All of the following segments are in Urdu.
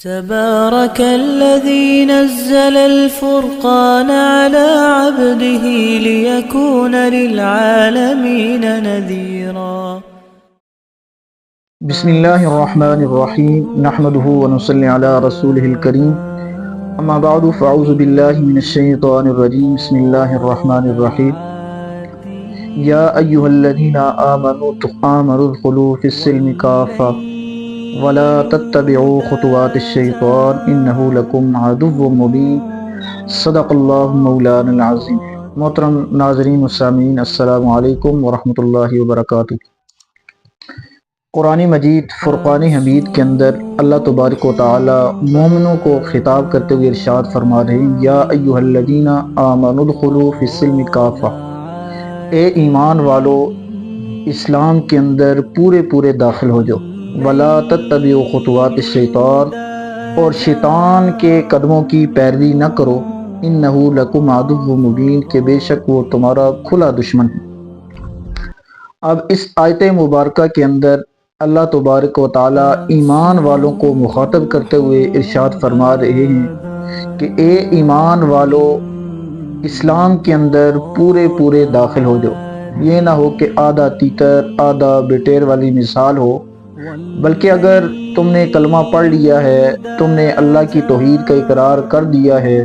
تبارك الذي نزل الفرقان على عبده ليكون للعالمين نذيرا بسم اللہ الرحمن الرحیم نحمده ونصلی علی رسولہ الکریم اما بعد فاعوذ باللہ من الشیطان الرجیم بسم اللہ الرحمن الرحیم یا ایہا الذین آمنوا ادخلوا فی السلم کافہ ولا تتبعوا خطوات الشیطان انہ لکم عدو مبین صدق اللہ مولانا العظیم۔ محترم ناظرین و سامعین، السلام علیکم ورحمۃ اللہ وبرکاتہ۔ قرآن مجید فرقان حمید کے اندر اللہ تبارک و تعالی مومنوں کو خطاب کرتے ہوئے ارشاد فرما رہے ہیں، یا ایہا الذین آمنوا ادخلوا فی السلم کافہ، اے ایمان والو اسلام کے اندر پورے داخل ہو جاؤ، ولا تتبعوا خطوات الشیطان، اور شیطان کے قدموں کی پیروی نہ کرو، انہ لکم عدو مبین، کہ بے شک وہ تمہارا کھلا دشمن ہے۔ اب اس آیت مبارکہ کے اندر اللہ تبارک و تعالی ایمان والوں کو مخاطب کرتے ہوئے ارشاد فرما رہے ہیں کہ اے ایمان والو اسلام کے اندر پورے داخل ہو جاؤ۔ یہ نہ ہو کہ آدھا تیتر آدھا بٹیر والی مثال ہو، بلکہ اگر تم نے کلمہ پڑھ لیا ہے، تم نے اللہ کی توحید کا اقرار کر دیا ہے،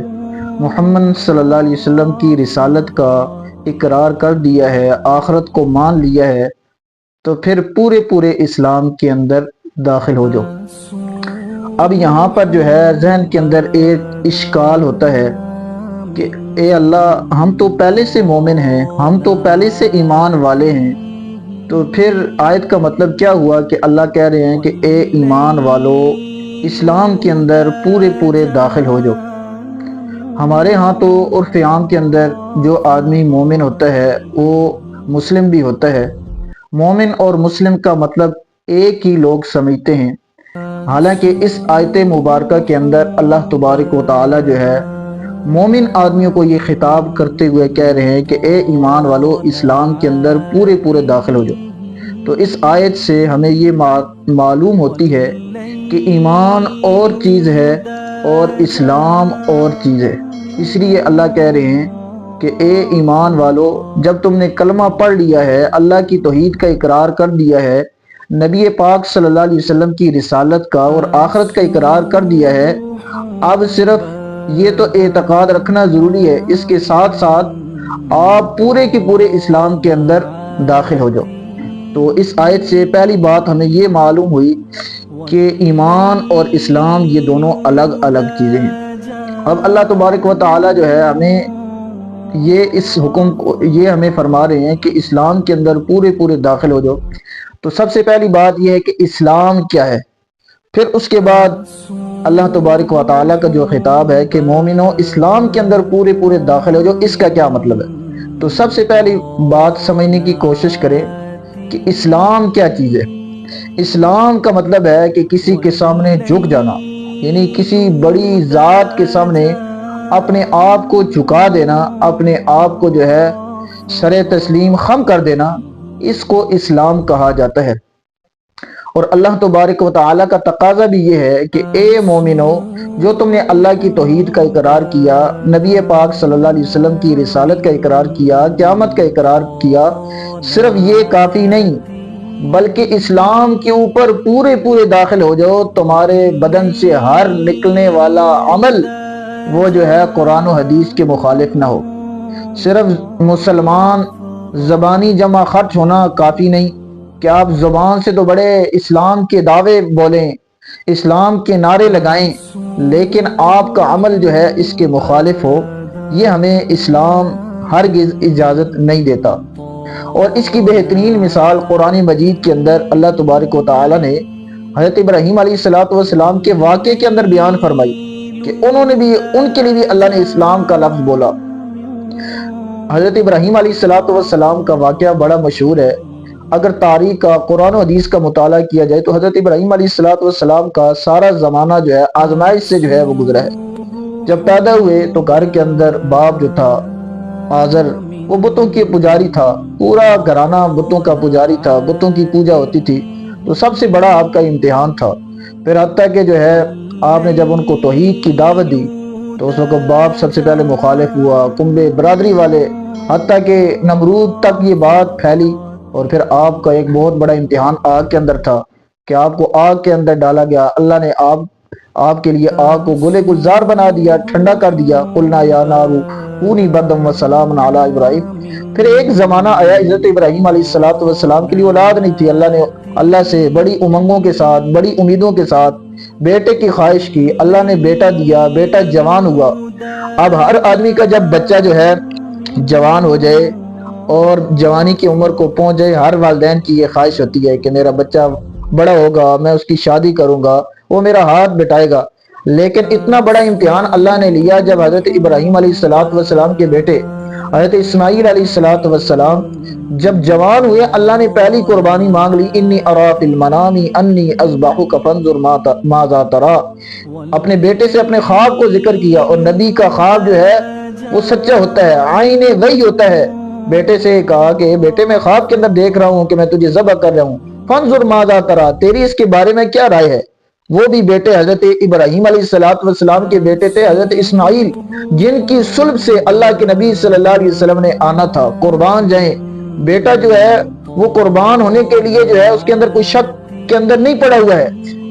محمد صلی اللہ علیہ وسلم کی رسالت کا اقرار کر دیا ہے، آخرت کو مان لیا ہے، تو پھر پورے اسلام کے اندر داخل ہو جاؤ۔ اب یہاں پر جو ہے ذہن کے اندر ایک اشکال ہوتا ہے کہ اے اللہ، ہم تو پہلے سے مومن ہیں، ہم تو پہلے سے ایمان والے ہیں، تو پھر آیت کا مطلب کیا ہوا کہ اللہ کہہ رہے ہیں کہ اے ایمان والو اسلام کے اندر پورے داخل ہو جاؤ۔ ہمارے ہاں تو عرف عام کے اندر جو آدمی مومن ہوتا ہے وہ مسلم بھی ہوتا ہے۔ مومن اور مسلم کا مطلب ایک ہی لوگ سمجھتے ہیں، حالانکہ اس آیت مبارکہ کے اندر اللہ تبارک و تعالی جو ہے مومن آدمیوں کو یہ خطاب کرتے ہوئے کہہ رہے ہیں کہ اے ایمان والو اسلام کے اندر پورے داخل ہو جاؤ۔ تو اس آیت سے ہمیں یہ معلوم ہوتی ہے کہ ایمان اور چیز ہے اور اسلام اور چیز ہے۔ اس لیے اللہ کہہ رہے ہیں کہ اے ایمان والو، جب تم نے کلمہ پڑھ لیا ہے، اللہ کی توحید کا اقرار کر دیا ہے، نبی پاک صلی اللہ علیہ وسلم کی رسالت کا اور آخرت کا اقرار کر دیا ہے، اب صرف یہ تو اعتقاد رکھنا ضروری ہے، اس کے ساتھ آپ پورے کے پورے اسلام کے اندر داخل ہو جاؤ۔ تو اس آیت سے پہلی بات ہمیں یہ معلوم ہوئی کہ ایمان اور اسلام یہ دونوں الگ چیزیں ہیں۔ اب اللہ تبارک و تعالی جو ہے ہمیں یہ اس حکم کو یہ ہمیں فرما رہے ہیں کہ اسلام کے اندر پورے داخل ہو جاؤ۔ تو سب سے پہلی بات یہ ہے کہ اسلام کیا ہے، پھر اس کے بعد اللہ تبارک و تعالیٰ کا جو خطاب ہے کہ مومنوں اسلام کے اندر پورے داخل ہو جاؤ، اس کا کیا مطلب ہے۔ تو سب سے پہلی بات سمجھنے کی کوشش کریں کہ اسلام کیا چیز ہے۔ اسلام کا مطلب ہے کہ کسی کے سامنے جھک جانا، یعنی کسی بڑی ذات کے سامنے اپنے آپ کو جھکا دینا، اپنے آپ کو جو ہے سر تسلیم خم کر دینا، اس کو اسلام کہا جاتا ہے۔ اور اللہ تبارک و تعالیٰ کا تقاضا بھی یہ ہے کہ اے مومنو، جو تم نے اللہ کی توحید کا اقرار کیا، نبی پاک صلی اللہ علیہ وسلم کی رسالت کا اقرار کیا، قیامت کا اقرار کیا، صرف یہ کافی نہیں بلکہ اسلام کے اوپر پورے داخل ہو جاؤ۔ تمہارے بدن سے ہر نکلنے والا عمل وہ جو ہے قرآن و حدیث کے مخالف نہ ہو۔ صرف مسلمان زبانی جمع خرچ ہونا کافی نہیں کہ آپ زبان سے تو بڑے اسلام کے دعوے بولیں، اسلام کے نعرے لگائیں، لیکن آپ کا عمل جو ہے اس کے مخالف ہو، یہ ہمیں اسلام ہرگز اجازت نہیں دیتا۔ اور اس کی بہترین مثال قرآن مجید کے اندر اللہ تبارک و تعالی نے حضرت ابراہیم علیہ السلام کے واقعے کے اندر بیان فرمائی کہ ان کے لیے بھی اللہ نے اسلام کا لفظ بولا۔ حضرت ابراہیم علیہ السلام کا واقعہ بڑا مشہور ہے۔ اگر تاریخ کا قرآن و حدیث کا مطالعہ کیا جائے تو حضرت ابراہیم علیہ السلام کا سارا زمانہ جو ہے آزمائش سے جو ہے وہ گزرا ہے۔ جب پیدا ہوئے تو گھر کے اندر باپ جو تھا آزر، وہ بتوں کے پجاری تھا، پورا گھرانہ بتوں کا پجاری تھا، بتوں کی پوجا ہوتی تھی، تو سب سے بڑا آپ کا امتحان تھا۔ پھر حتیٰ کہ جو ہے آپ نے جب ان کو توحید کی دعوت دی تو اس وقت باپ سب سے پہلے مخالف ہوا، کنبے برادری والے، حتیٰ کہ نمرود تک یہ بات پھیلی، اور پھر آپ کا ایک بہت بڑا امتحان آگ کے اندر تھا کہ آپ کو آگ کے اندر ڈالا گیا۔ اللہ نے آپ کے لیے آگ کو گلے گلزار بنا دیا، ٹھنڈا کر دیا۔ قلنا یا نار کونی بردم وسلام علی ابراہیم۔ پھر ایک زمانہ آیا، حضرت ابراہیم علیہ السلام کے لیے اولاد نہیں تھی، اللہ سے بڑی امنگوں کے ساتھ، بڑی امیدوں کے ساتھ بیٹے کی خواہش کی، اللہ نے بیٹا دیا، بیٹا جوان ہوا۔ اب ہر آدمی کا جب بچہ جو ہے جوان ہو جائے اور جوانی کی عمر کو پہنچ جائے، ہر والدین کی یہ خواہش ہوتی ہے کہ میرا بچہ بڑا ہوگا، میں اس کی شادی کروں گا، وہ میرا ہاتھ بٹائے گا۔ لیکن اتنا بڑا امتحان اللہ نے لیا جب حضرت ابراہیم علیہ السلام کے بیٹے حضرت اسماعیل علیہ السلام جب جوان ہوئے، اللہ نے پہلی قربانی مانگ لی، انی ارا فی المنام انی اذبحک فانظر ماذا تری۔ اپنے بیٹے سے اپنے خواب کو ذکر کیا، اور نبی کا خواب جو ہے وہ سچا ہوتا ہے، عین وحی ہوتا ہے۔ بیٹے سے کہا کہ بیٹے میں خواب کے اندر دیکھ رہا ہوں کہ میں تجھے ذبح کر رہا ہوں، فانظر ماذا تری، تیری اس کے بارے میں کیا رائے ہے۔ وہ بھی بیٹے حضرت ابراہیم علیہ السلام کے بیٹے تھے حضرت اسماعیل، جن کی صلب سے اللہ کے نبی صلی اللہ علیہ وسلم نے آنا تھا، قربان جائیں۔ بیٹا جو ہے وہ قربان ہونے کے لیے جو ہے اس کے اندر کوئی شک کے اندر نہیں پڑا ہوا ہے،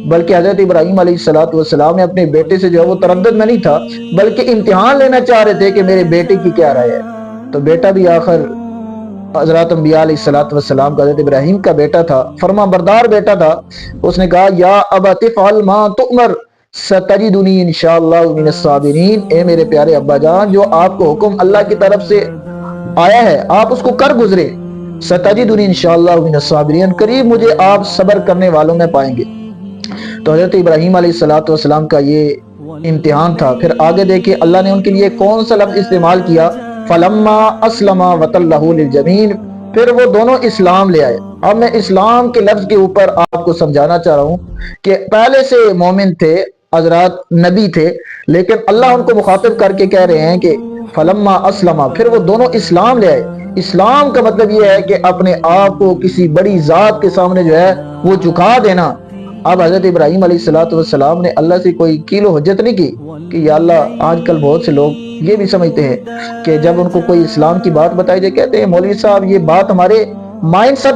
بلکہ حضرت ابراہیم علیہ السلام نے اپنے بیٹے سے جو ہے وہ تردد میں نہیں تھا، بلکہ امتحان لینا چاہ رہے تھے کہ میرے بیٹے کی کیا رائے ہے۔ تو بیٹا بھی آخر حضرات انبیاء علیہ السلام کا حضرت ابراہیم کا بیٹا تھا، فرما بردار بیٹا تھا۔ اس نے کہا یا ابت افعل ما تؤمر ستجدنی انشاءاللہ من الصابرین، اے میرے پیارے ابا جان، جو آپ کو حکم اللہ کی طرف سے آیا ہے آپ اس کو کر گزرے، ستجدنی انشاءاللہ من الصابرین، قریب مجھے آپ صبر کرنے والوں میں پائیں گے۔ تو حضرت ابراہیم علیہ السلام کا یہ امتحان تھا۔ پھر آگے دیکھیں اللہ نے ان کے لیے کون سا لفظ استعمال کیا، فلما اسلم وتلہ للجبین، پھر وہ دونوں اسلام لے آئے۔ اب میں اسلام کے لفظ کے اوپر آپ کو سمجھانا چاہ رہا ہوں کہ پہلے سے مومن تھے، حضرات نبی تھے، لیکن اللہ ان کو مخاطب کر کے کہہ رہے ہیں کہ فلما اسلم، پھر وہ دونوں اسلام لے آئے۔ اسلام کا مطلب یہ ہے کہ اپنے آپ کو کسی بڑی ذات کے سامنے جو ہے وہ جھکا دینا۔ اب حضرت ابراہیم علیہ السلام نے اللہ سے کوئی کیل و حجت نہیں کی کہ یا اللہ، آج کل بہت سے لوگ یہ بھی سمجھتے ہیں کہ جب ان کو کوئی اسلام کی بات بتائی جائے کہتے ہیں مولوی صاحب یہ بات ہمارے مائنڈ سیٹ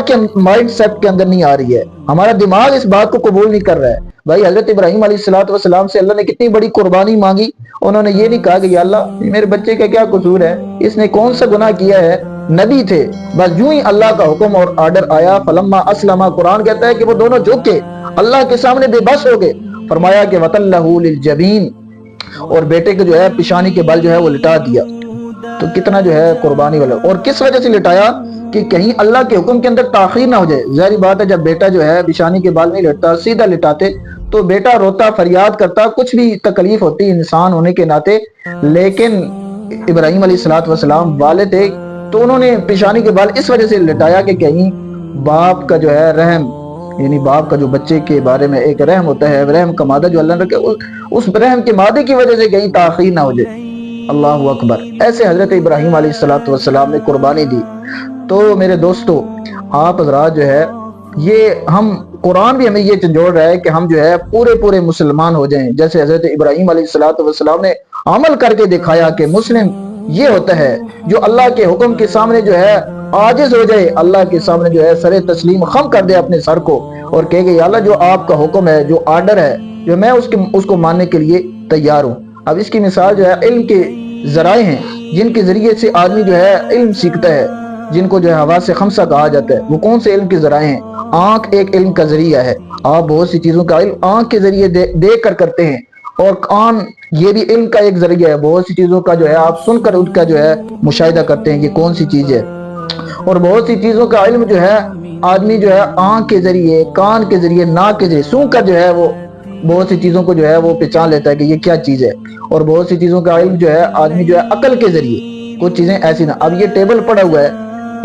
کے اندر نہیں آ رہی ہے، ہمارا دماغ اس بات کو قبول نہیں کر رہا ہے۔ بھائی حضرت ابراہیم علیہ السلام سے اللہ نے کتنی بڑی قربانی مانگی، انہوں نے یہ نہیں کہا کہ یا اللہ میرے بچے کا کیا قصور ہے، اس نے کون سا گناہ کیا ہے، نبی تھے۔ بس یوں ہی اللہ کا حکم اور آرڈر آیا، فلما اسلم، قرآن کہتا ہے کہ وہ دونوں جھک اللہ کے سامنے بے بس ہو گئے، فرمایا کہ وتلہ للجبین، اور بیٹے کو جو ہے پیشانی کے بل جو ہے وہ لٹا دیا۔ تو کتنا جو ہے قربانی والا، اور کس وجہ سے لٹایا کہ کہیں اللہ کے حکم کے اندر تاخیر نہ ہو جائے۔ ظاہری بات ہے جب بیٹا جو ہے پیشانی کے بال نہیں لٹتا، سیدھا لٹاتے تو بیٹا روتا فریاد کرتا، کچھ بھی تکلیف ہوتی انسان ہونے کے ناطے، لیکن ابراہیم علیہ السلام والد تھے تو انہوں نے پیشانی کے بال اس وجہ سے لٹایا کہ کہیں باپ کا جو ہے رحم، یعنی باپ کا جو بچے کے بارے میں ایک رحم ہوتا ہے، رحم کا مادہ جو اللہ نے رکھا، اس رحم کے مادے کی وجہ سے کہیں تاخیر نہ ہو جائے۔ اللہ اکبر، ایسے حضرت ابراہیم علیہ السلام نے قربانی دی۔ تو میرے دوستو، آپ حضرات جو ہے یہ ہم قرآن بھی ہمیں یہ جھنجھوڑ رہا ہے کہ ہم جو ہے پورے مسلمان ہو جائیں، جیسے حضرت ابراہیم علیہ السلام نے عمل کر کے دکھایا کہ مسلم یہ ہوتا ہے جو اللہ کے حکم کے سامنے جو ہے عاجز ہو جائے، اللہ کے سامنے جو ہے سر تسلیم خم کر دے اپنے سر کو، اور کہے کہ یا اللہ جو آپ کا حکم ہے، جو آرڈر ہے، جو میں اس کو ماننے کے لیے تیار ہوں۔ اب اس کی مثال جو ہے علم کے ذرائع ہیں جن کے ذریعے سے آدمی جو ہے علم سیکھتا ہے، جن کو جو ہے حواس خمسہ کہا جاتا ہے۔ وہ کون سے علم کے ذرائع ہیں؟ آنکھ ایک علم کا ذریعہ ہے، آپ بہت سی چیزوں کا علم آنکھ کے ذریعے دیکھ کر کرتے ہیں، اور کان یہ بھی علم کا ایک ذریعہ ہے، بہت سی چیزوں کا جو ہے آپ سن کر ان کا جو ہے مشاہدہ کرتے ہیں کہ کون سی چیز ہے۔ اور بہت سی چیزوں کا علم جو ہے آدمی جو ہے آنکھ کے ذریعے، کان کے ذریعے، ناک کے ذریعے سن کر جو ہے وہ بہت سی چیزوں کو جو ہے وہ پہچان لیتا ہے کہ یہ کیا چیز ہے۔ اور بہت سی چیزوں کا علم جو ہے آدمی جو ہے عقل کے ذریعے، کچھ چیزیں ایسی نہ، اب یہ ٹیبل پڑا ہوا ہے،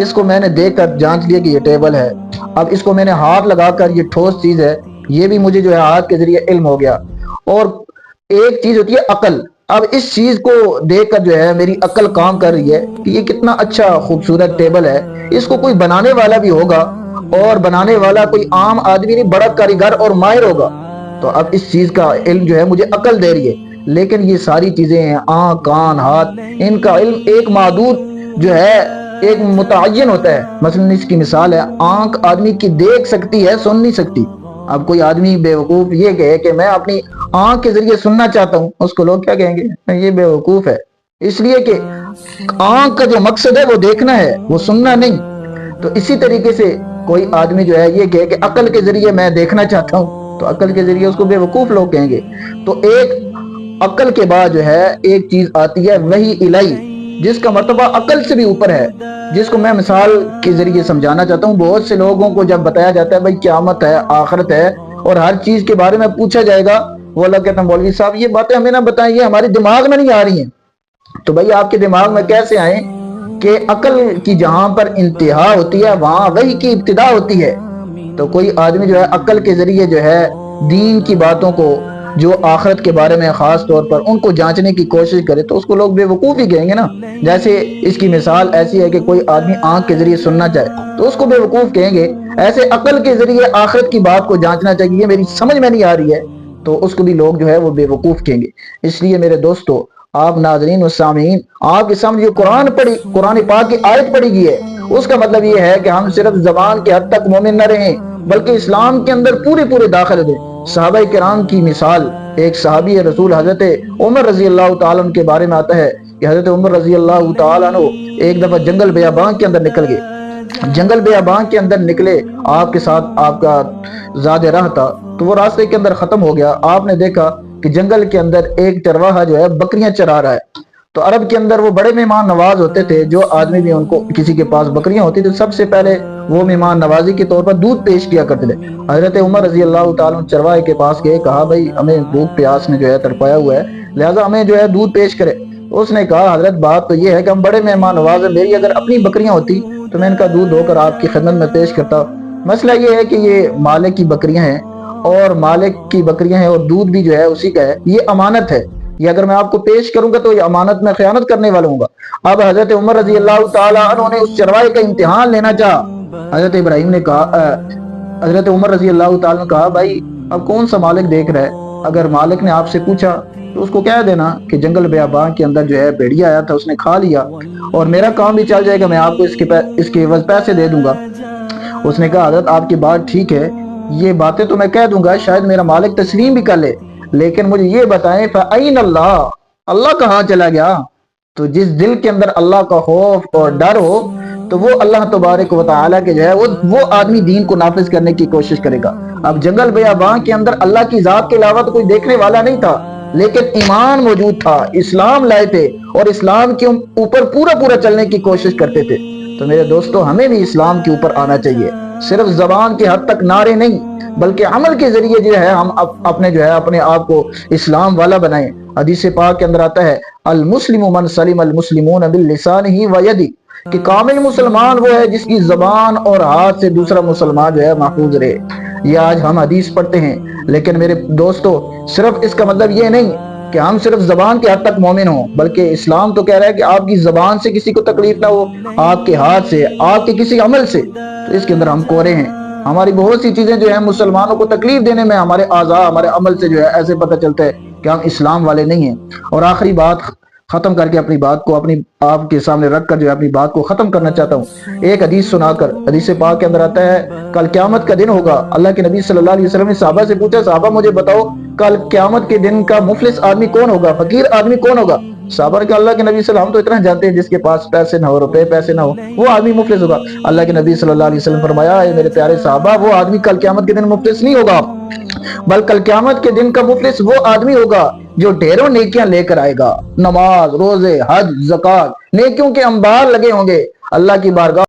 اس کو میں نے دیکھ کر جانچ لیا کہ یہ ٹیبل ہے، اب اس کو میں نے ہاتھ لگا کر یہ ٹھوس چیز ہے، یہ بھی مجھے جو ہے ہاتھ کے ذریعے علم ہو گیا۔ اور ایک چیز ہوتی ہے عقل، اب اس چیز کو دیکھ کر جو ہے میری عقل کام کر رہی ہے کہ یہ کتنا اچھا خوبصورت ٹیبل ہے، اس کو کوئی بنانے والا بھی ہوگا، اور بنانے والا کوئی عام آدمی نہیں، بڑا کاریگر اور ماہر ہوگا۔ تو اب اس چیز کا علم جو ہے مجھے عقل دے رہی ہے، لیکن یہ ساری چیزیں ہیں، آنکھ کان ہاتھ، ان کا علم ایک محدود جو ہے ایک متعین ہوتا ہے۔ مثلا اس کی مثال ہے، آنکھ آدمی کی دیکھ سکتی ہے، سن نہیں سکتی۔ اب کوئی آدمی بیوقوف یہ کہے کہ میں اپنی آنکھ کے ذریعے سننا چاہتا ہوں، اس کو لوگ کیا کہیں گے؟ یہ بیوقوف ہے، اس لیے کہ آنکھ کا جو مقصد ہے وہ دیکھنا ہے، وہ سننا نہیں۔ تو اسی طریقے سے کوئی آدمی جو ہے یہ کہے کہ عقل کے ذریعے میں دیکھنا چاہتا ہوں، تو عقل کے ذریعے اس کو بیوقوف لوگ کہیں گے۔ تو ایک عقل کے بعد جو ہے ایک چیز آتی ہے وحی الہی، جس کا مرتبہ عقل سے بھی اوپر ہے، جس کو میں مثال کے ذریعے سمجھانا چاہتا ہوں۔ بہت سے لوگوں کو جب بتایا جاتا ہے بھائی قیامت ہے، آخرت ہے، اور ہر چیز کے بارے میں پوچھا جائے گا، وہ اللہ کہتا ہے مولوی صاحب یہ باتیں ہمیں نہ بتائیں، یہ ہمارے دماغ میں نہیں آ رہی ہیں۔ تو بھائی آپ کے دماغ میں کیسے آئیں کہ عقل کی جہاں پر انتہا ہوتی ہے وہاں وحی کی ابتدا ہوتی ہے۔ تو کوئی آدمی جو ہے عقل کے ذریعے جو ہے دین کی باتوں کو، جو آخرت کے بارے میں خاص طور پر ان کو جانچنے کی کوشش کرے، تو اس کو لوگ بے وقوف ہی کہیں گے نا۔ جیسے اس کی مثال ایسی ہے کہ کوئی آدمی آنکھ کے ذریعے سننا چاہے تو اس کو بے وقوف کہیں گے، ایسے عقل کے ذریعے آخرت کی بات کو جانچنا چاہیے، یہ میری سمجھ میں نہیں آ رہی ہے، تو اس کو بھی لوگ جو ہے وہ بے وقوف کہیں گے۔ اس لیے میرے دوستو، آپ ناظرین و سامعین، آپ کے سامنے جو قرآن پاک کی آیت پڑھی گئی ہے، اس کا مطلب یہ ہے کہ ہم صرف زبان کے حد تک مومن نہ رہیں، بلکہ اسلام کے اندر پورے داخل دیں۔ صحابہ کرام کی مثال، ایک صحابی رسول حضرت عمر رضی اللہ تعالیٰ عنہ کے بارے میں آتا ہے کہ حضرت عمر رضی اللہ تعالیٰ عنہ ایک دفعہ جنگل بیابان کے اندر نکل گئے۔ جنگل بیابان کے اندر نکلے، آپ کے ساتھ آپ کا زاد راہ تھا، تو وہ راستے کے اندر ختم ہو گیا۔ آپ نے دیکھا کہ جنگل کے اندر ایک چرواہا جو ہے بکریاں چرا رہا ہے۔ تو عرب کے اندر وہ بڑے مہمان نواز ہوتے تھے، جو آدمی بھی ان کو کسی کے پاس بکریاں ہوتی تھی سب سے پہلے وہ مہمان نوازی کے طور پر دودھ پیش کیا کرتے تھے۔ حضرت عمر رضی اللہ تعالیٰ چرواہے کے پاس گئے، کہا بھائی ہمیں بھوک پیاس نے جو ہے تڑپایا ہوا ہے، لہٰذا ہمیں جو ہے دودھ پیش کرے۔ اس نے کہا حضرت بات تو یہ ہے کہ ہم بڑے مہمان نواز ہیں، میری اگر اپنی بکریاں ہوتی تو میں ان کا دودھ ہو کر آپ کی خدمت میں پیش کرتا۔ مسئلہ یہ ہے کہ یہ مالک کی بکریاں ہیں، اور مالک کی بکریاں ہیں اور دودھ بھی جو ہے اسی کا ہے، یہ امانت ہے، یہ اگر میں آپ کو پیش کروں گا تو یہ امانت میں خیانت کرنے والا ہوں گا۔ اب حضرت عمر رضی اللہ تعالیٰ عنہ نے اس چرواہے کا امتحان لینا چاہا۔ حضرت ابراہیم نے کہا، حضرت عمر رضی اللہ تعالیٰ نے کہا بھائی اب کون سا مالک دیکھ رہا ہے؟ اگر مالک نے آپ سے پوچھا تو اس کو کہہ دینا کہ جنگل بیابان کے اندر جو ہے بھیڑیا آیا تھا، اس نے کھا لیا، اور میرا کام بھی چل جائے گا، میں آپ کو اس کے عوض پیسے دے دوں گا۔ اس نے کہا حضرت آپ کی بات ٹھیک ہے، یہ باتیں تو میں کہہ دوں گا، شاید میرا مالک تسلیم بھی کر لے، لیکن مجھے یہ بتائیں فَأَيْنَ اللَّهُ، اللہ کہاں چلا گیا؟ تو جس دل کے اندر اللہ کا خوف اور ڈر ہو تو وہ اللہ تبارک و تعالیٰ کے جو ہے وہ آدمی دین کو نافذ کرنے کی کوشش کرے گا۔ اب جنگل بیابان کے اندر اللہ کی ذات کے علاوہ تو کوئی دیکھنے والا نہیں تھا، لیکن ایمان موجود تھا، اسلام لائے تھے اور اسلام کے اوپر پورا چلنے کی کوشش کرتے تھے۔ تو میرے دوستو ہمیں بھی اسلام کے اوپر آنا چاہیے، صرف زبان کے حد تک نعرے نہیں، بلکہ عمل کے ذریعے جو ہے ہم اپنے آپ کو اسلام والا بنائیں۔ حدیث پاک کے اندر آتا ہے المسلم من سلم المسلمون باللسانہ ویدہ، کہ کامل مسلمان وہ ہے جس کی زبان اور ہاتھ سے دوسرا مسلمان جو ہے محفوظ رہے۔ یہ آج ہم حدیث پڑھتے ہیں، لیکن میرے دوستو صرف اس کا مطلب یہ نہیں کہ ہم صرف زبان کے حد تک مومن ہوں، بلکہ اسلام تو کہہ رہا ہے کہ آپ کی زبان سے کسی کو تکلیف نہ ہو، آپ کے ہاتھ سے، آپ کے کسی عمل سے۔ تو اس کے اندر ہم کورے ہیں، ہماری بہت سی چیزیں جو ہیں مسلمانوں کو تکلیف دینے میں، ہمارے اعضاء، ہمارے عمل سے جو ہے ایسے پتہ چلتا ہے کہ ہم اسلام والے نہیں ہیں۔ اور آخری بات ختم کر کے اپنی بات کو آپ کے سامنے رکھ کر جو ہے اپنی بات کو ختم کرنا چاہتا ہوں ایک حدیث سنا کر۔ حدیث پاک کے اندر آتا ہے کل قیامت کا دن ہوگا۔ اللہ کے نبی صلی اللہ علیہ وسلم نے صحابہ سے پوچھا، صحابہ مجھے بتاؤ کل قیامت کے دن کا مفلس آدمی کون ہوگا، فقیر آدمی کون ہوگا؟ صحابہ نے کہا اللہ کے نبی صلی اللہ علیہ وسلم ہم تو اتنا جانتے ہیں جس کے پاس پیسے نہ ہو، روپے پیسے نہ ہو، وہ آدمی مفلس ہوگا۔ اللہ کے نبی صلی اللہ علیہ وسلم فرمایا، اے میرے پیارے صحابہ، وہ آدمی کل قیامت کے دن مفلس نہیں ہوگا، بلکہ کل قیامت کے دن کا مفلس وہ آدمی ہوگا جو ڈھیروں نیکیاں لے کر آئے گا، نماز، روزے، حج، زکات، نیکیوں کے انبار لگے ہوں گے، اللہ کی بارگاہ